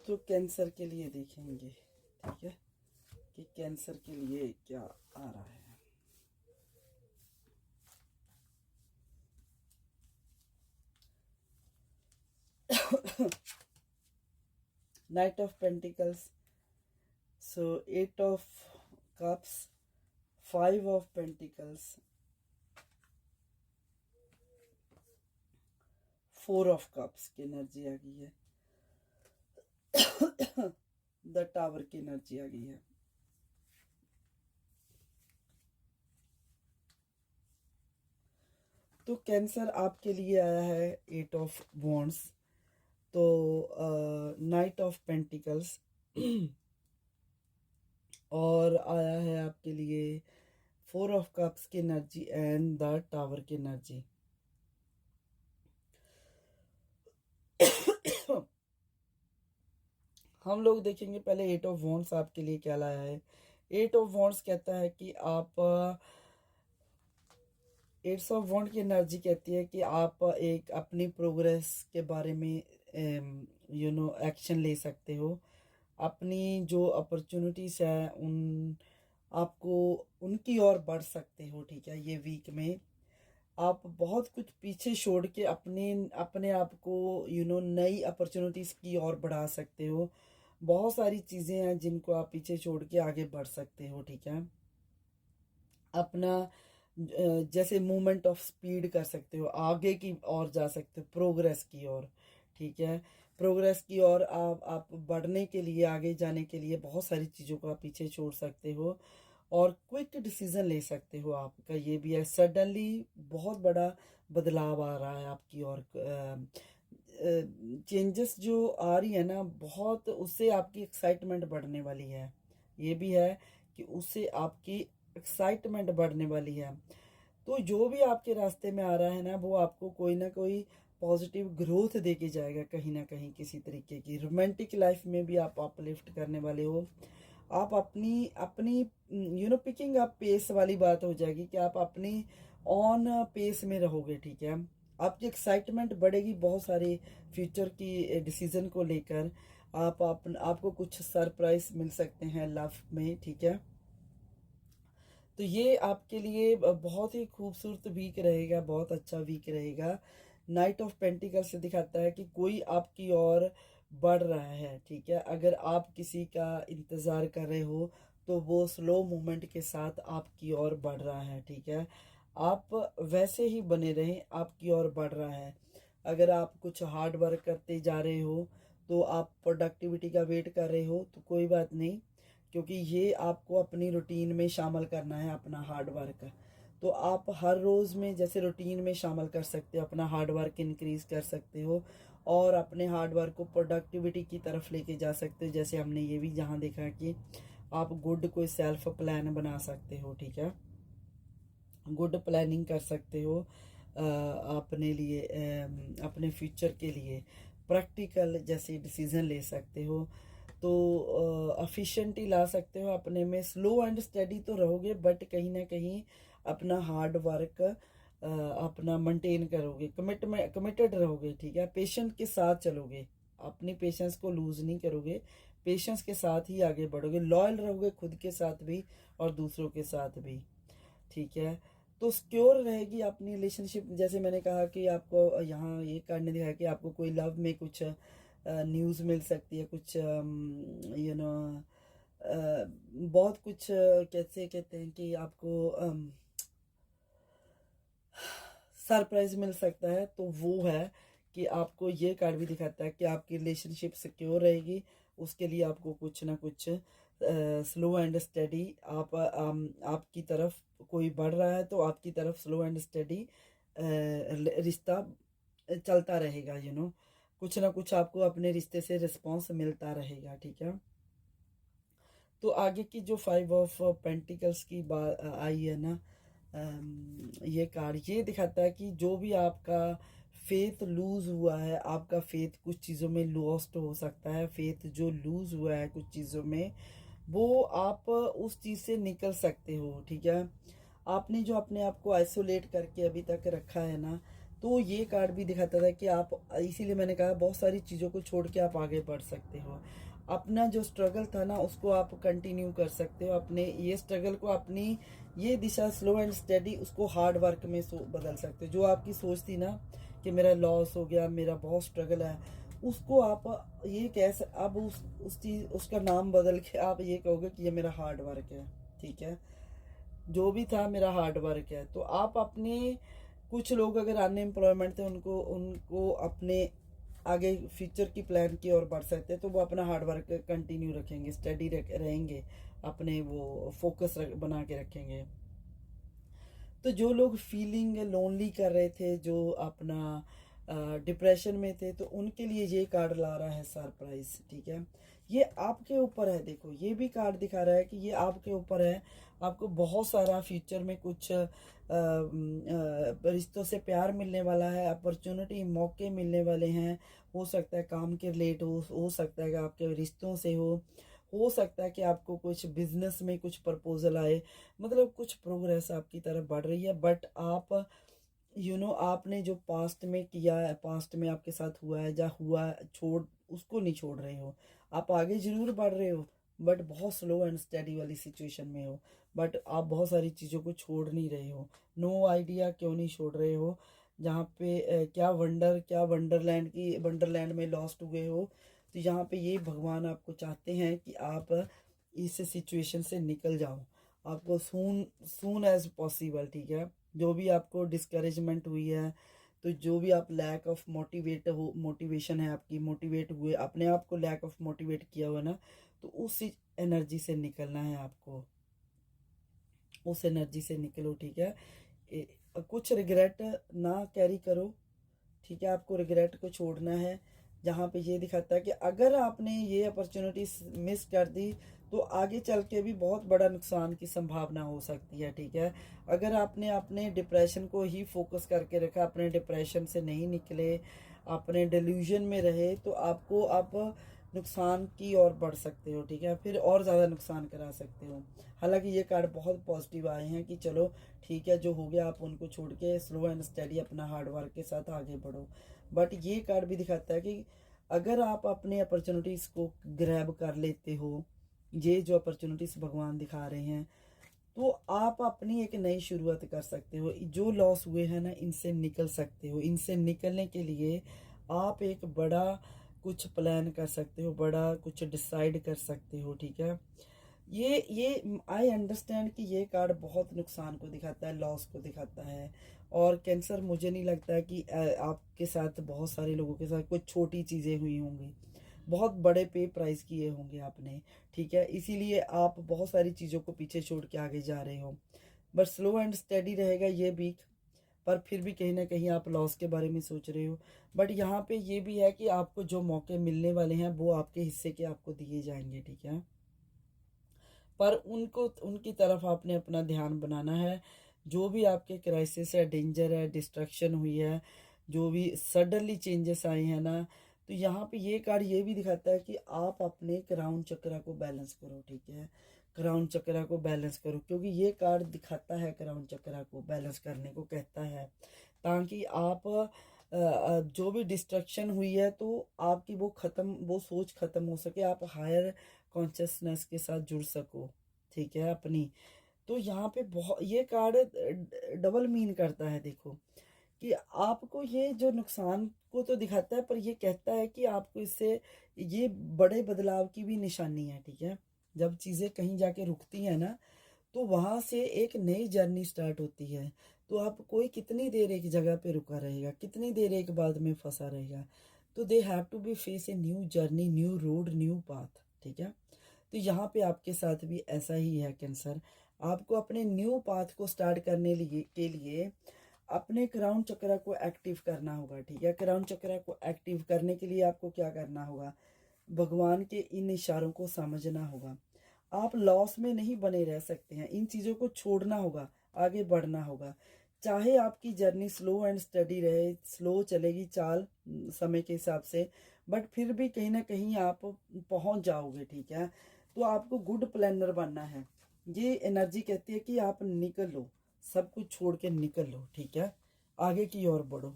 तो कैंसर के लिए देखेंगे, ठीक है, कि कैंसर के लिए क्या आ रहा है। Night of pentacles, so 8 of cups, 5 of pentacles, 4 of cups की एनर्जी आ गई है। द टावर की एनर्जी आ गई है। तो कैंसर आपके लिए आया है 8 ऑफ वॉन्ड्स, तो नाइट ऑफ पेंटिकल्स और आया है आपके लिए 4 ऑफ कप्स की एनर्जी एंड द टावर की एनर्जी। हम लोग देखेंगे पहले 8 ऑफ वॉन्ड्स आपके लिए क्या लाया है। 8 ऑफ वॉन्ड्स कहता है कि आप 8 ऑफ वॉन्ड की एनर्जी कहती है कि आप एक अपनी प्रोग्रेस के बारे में एक्शन ले सकते हो। अपनी जो अपॉर्चुनिटीज है उन आपको उनकी ओर बढ़ सकते हो, ठीक है। ये वीक में आप बहुत कुछ पीछे छोड़ के अपने अपने आप को नई अपॉर्चुनिटीज की ओर बढ़ा सकते हो। बहुत सारी चीजें हैं जिनको आप पीछे छोड़ के आगे बढ़ सकते हो, ठीक है। अपना जैसे मूवमेंट ऑफ स्पीड कर सकते हो, आगे की ओर जा सकते हो, प्रोग्रेस की ओर, ठीक है। प्रोग्रेस की ओर आप बढ़ने के लिए, आगे जाने के लिए बहुत सारी चीज़ों को आप पीछे छोड़ सकते हो और क्विक डिसीजन ले सकते हो। आपका ये भी है, सडनली बहुत बड़ा बदलाव आ रहा है आपकी ओर। चेंजेस जो आ रही है ना बहुत, उससे आपकी एक्साइटमेंट बढ़ने वाली है। ये भी है कि उससे आपकी एक्साइटमेंट बढ़ने वाली है। तो जो भी आपके रास्ते में आ रहा है ना वो आपको कोई ना कोई पॉजिटिव ग्रोथ दे के जाएगा, कहीं ना कहीं किसी तरीके की। रोमांटिक लाइफ में भी आप अपलिफ्ट करने वाले हो। आप अपनी अपनी पिकिंग अप पेस वाली बात हो जाएगी कि आप अपनी ऑन पेस में रहोगे, ठीक है। आपकी एक्साइटमेंट बढ़ेगी बहुत सारे फ्यूचर की डिसीजन को लेकर। आपको कुछ सरप्राइज मिल सकते हैं लव में, ठीक है। तो ये आपके लिए बहुत ही खूबसूरत वीक रहेगा, बहुत अच्छा वीक रहेगा। नाइट ऑफ पेंटिकल से दिखाता है कि कोई आपकी ओर बढ़ रहा है, ठीक है। अगर आप किसी का इंतज़ार कर रहे हो तो वो स्लो मूवमेंट के साथ आपकी ओर बढ़ रहा है, ठीक है। आप वैसे ही बने रहें, आपकी ओर बढ़ रहा है। अगर आप कुछ हार्ड वर्क करते जा रहे हो तो आप प्रोडक्टिविटी का वेट कर रहे हो तो कोई बात नहीं, क्योंकि ये आपको अपनी रूटीन में शामिल करना है अपना हार्ड वर्क। तो आप हर रोज़ में जैसे रूटीन में शामिल कर सकते हो, अपना हार्ड वर्क इंक्रीज कर सकते हो और अपने हार्ड वर्क को प्रोडक्टिविटी की तरफ लेके जा सकते हो। जैसे हमने ये भी यहाँ देखा कि आप गुड कोई सेल्फ प्लान बना सकते हो, ठीक है। गुड प्लानिंग कर सकते हो अपने लिए, अपने फ्यूचर के लिए प्रैक्टिकल जैसे डिसीजन ले सकते हो। तो एफिशिएंटी ला सकते हो अपने में। स्लो एंड स्टडी तो रहोगे बट कहीं ना कहीं अपना हार्ड वर्क अपना मेंटेन करोगे, कमिटेड रहोगे, ठीक है। पेशेंट के साथ चलोगे, अपनी पेशेंस को लूज नहीं करोगे, पेशेंस के साथ ही आगे बढ़ोगे। लॉयल रहोगे खुद के साथ भी और दूसरों के साथ भी, ठीक है। तो सिक्योर रहेगी अपनी रिलेशनशिप। जैसे मैंने कहा कि आपको यहाँ ये कार्ड ने दिखाया कि आपको कोई लव में कुछ न्यूज़ मिल सकती है, कुछ बहुत कुछ कैसे कहते हैं कि आपको सरप्राइज मिल सकता है। तो वो है कि आपको ये कार्ड भी दिखाता है कि आपकी रिलेशनशिप सिक्योर रहेगी। उसके लिए आपको कुछ ना कुछ स्लो एंड स्टडी आपकी तरफ कोई बढ़ रहा है तो आपकी तरफ स्लो एंड स्टडी रिश्ता चलता रहेगा। कुछ ना कुछ आपको अपने रिश्ते से रिस्पॉन्स मिलता रहेगा, ठीक है। तो आगे की जो 5 ऑफ पेंटिकल्स की बात आई है ना, ये कार्ड ये दिखाता है कि जो भी आपका फेथ लूज हुआ है, आपका फेथ कुछ चीज़ों में लॉस्ट हो सकता है। फेथ जो लूज हुआ है कुछ चीज़ों में, वो आप उस चीज़ से निकल सकते हो, ठीक है। आपने जो अपने आप को आइसोलेट करके अभी तक रखा है ना, तो ये कार्ड भी दिखाता था कि आप, इसीलिए मैंने कहा बहुत सारी चीज़ों को छोड़ के आप आगे बढ़ सकते हो। अपना जो स्ट्रगल था ना उसको आप कंटिन्यू कर सकते हो, अपने ये स्ट्रगल को, अपनी ये दिशा स्लो एंड स्टेडी उसको हार्ड वर्क में बदल सकते हो। जो आपकी सोच थी ना कि मेरा लॉस हो गया, मेरा बहुत स्ट्रगल है, उसको आप ये अब उस चीज़, उसका नाम बदल के आप ये कहोगे कि ये मेरा हार्ड वर्क है। ठीक है, जो भी था मेरा हार्ड वर्क है। तो आप अपने, कुछ लोग अगर अनएम्प्लॉयमेंट थे उनको उनको अपने आगे फ्यूचर की प्लान की ओर बढ़ सकते हैं, तो वो अपना हार्ड वर्क कंटिन्यू रखेंगे, स्टडी रहेंगे, अपने वो फोकस बना के रखेंगे। तो जो लोग फीलिंग लोनली कर रहे थे, जो अपना डिप्रेशन में थे, तो उनके लिए ये कार्ड ला रहा है सरप्राइज। ठीक है, ये आपके ऊपर है। देखो ये भी कार्ड दिखा रहा है कि ये आपके ऊपर है। आपको बहुत सारा फ्यूचर में कुछ रिश्तों से प्यार मिलने वाला है, अपॉर्चुनिटी, मौके मिलने वाले हैं। हो सकता है काम के रिलेट हो सकता है कि आपके रिश्तों से हो सकता है कि आपको कुछ बिजनेस में कुछ प्रपोजल आए, मतलब कुछ प्रोग्रेस आपकी तरफ बढ़ रही है। बट आप आपने जो पास्ट में किया है, पास्ट में आपके साथ हुआ है, या हुआ है, छोड़ उसको नहीं छोड़ रहे हो। आप आगे जरूर बढ़ रहे हो, बट बहुत स्लो एंड स्टेडी वाली सिचुएशन में हो। बट आप बहुत सारी चीज़ों को छोड़ नहीं रहे हो। नो आइडिया क्यों नहीं छोड़ रहे हो, जहाँ पे क्या वंडरलैंड में लॉस्ट हुए हो। तो यहाँ पे ये भगवान आपको चाहते हैं कि आप इस सिचुएशन से निकल जाओ, आपको सून सून एज पॉसिबल। ठीक है, जो भी आपको डिस्करेजमेंट हुई है, तो जो भी आप लैक ऑफ मोटिवेशन है आपकी, मोटिवेट हुए, अपने आप को लैक ऑफ मोटिवेट किया हुआ ना, तो उस एनर्जी से निकलना है आपको, उस एनर्जी से निकलो। ठीक है, कुछ रिग्रेट ना कैरी करो। ठीक है, आपको रिग्रेट को छोड़ना है। जहाँ पे ये दिखाता है कि अगर आपने ये अपॉर्चुनिटी मिस कर दी, तो आगे चल के भी बहुत बड़ा नुकसान की संभावना हो सकती है। ठीक है, अगर आपने अपने डिप्रेशन को ही फोकस करके रखा, अपने डिप्रेशन से नहीं निकले, अपने डिल्यूजन में रहे, तो आपको आप नुकसान की ओर बढ़ सकते हो। ठीक है, फिर और ज़्यादा नुकसान करा सकते हो। हालांकि ये कार्ड बहुत पॉजिटिव आए हैं कि चलो ठीक है, जो हो गया आप उनको छोड़ के स्लो एंड स्टेडी अपना हार्ड वर्क के साथ आगे बढ़ो। बट ये कार्ड भी दिखाता है कि अगर आप अपने अपॉर्चुनिटीज़ को ग्रैब कर लेते हो, ये जो अपॉर्चुनिटीज़ भगवान दिखा रहे हैं, तो आप अपनी एक नई शुरुआत कर सकते हो। जो लॉस हुए हैं ना, इनसे निकल सकते हो। इनसे निकलने के लिए आप एक बड़ा कुछ प्लान कर सकते हो, बड़ा कुछ डिसाइड कर सकते हो। ठीक है, ये आई अंडरस्टैंड कि ये कार्ड बहुत नुकसान को दिखाता है, लॉस को दिखाता है। और कैंसर, मुझे नहीं लगता है कि आपके साथ, बहुत सारे लोगों के साथ कुछ छोटी चीज़ें हुई होंगी, बहुत बड़े पे प्राइस किए होंगे आपने। ठीक है, इसीलिए आप बहुत सारी चीज़ों को पीछे छोड़ के आगे जा रहे हो। बट स्लो एंड स्टेडी रहेगा ये भी, पर फिर भी कहीं ना कहीं आप लॉस के बारे में सोच रहे हो। बट यहाँ पे ये भी है कि आपको जो मौके मिलने वाले हैं वो आपके हिस्से के आपको दिए जाएंगे। ठीक है, पर उनको, उनकी तरफ आपने अपना ध्यान बनाना है। जो भी आपके क्राइसिस है, डेंजर है, डिस्ट्रक्शन हुई है, जो भी सडनली चेंजेस आए हैं ना, तो यहाँ पे ये कार्ड ये भी दिखाता है कि आप अपने क्राउन चक्रा को बैलेंस करो। ठीक है, क्राउन चक्रा को बैलेंस करो, क्योंकि ये कार्ड दिखाता है, क्राउन चक्रा को बैलेंस करने को कहता है, ताकि आप जो भी डिस्ट्रक्शन हुई है, तो आपकी वो खत्म, वो सोच खत्म हो सके, आप हायर कॉन्शियसनेस के साथ जुड़ सको। ठीक है, अपनी, तो यहाँ पे बहुत ये कार्ड डबल मीन करता है। देखो कि आपको ये जो नुकसान को तो दिखाता है, पर ये कहता है कि आपको इससे ये बड़े बदलाव की भी निशानी है। ठीक है, जब चीज़ें कहीं जाके रुकती हैं ना, तो वहां से एक नई जर्नी स्टार्ट होती है। तो आप, कोई कितनी देर एक जगह पे रुका रहेगा, कितनी देर एक बात में फंसा रहेगा, तो they have to be face a new journey, new road, new path. ठीक है, तो यहाँ पे आपके साथ भी ऐसा ही है कैंसर। आपको अपने न्यू पाथ को स्टार्ट करने के लिए अपने क्राउन चक्र को एक्टिव करना होगा। ठीक है, क्राउन चक्र को एक्टिव करने के लिए आपको क्या करना होगा, भगवान के इन इशारों को समझना होगा। आप लॉस में नहीं बने रह सकते हैं, इन चीज़ों को छोड़ना होगा, आगे बढ़ना होगा। चाहे आपकी जर्नी स्लो एंड स्टडी रहे, स्लो चलेगी चाल समय के हिसाब से, बट फिर भी कहीं ना कहीं आप पहुंच जाओगे। ठीक है, तो आपको गुड प्लानर बनना है। ये एनर्जी कहती है कि आप निकल लो, सब कुछ छोड़ के निकल लो। ठीक है, आगे की ओर बढ़ो।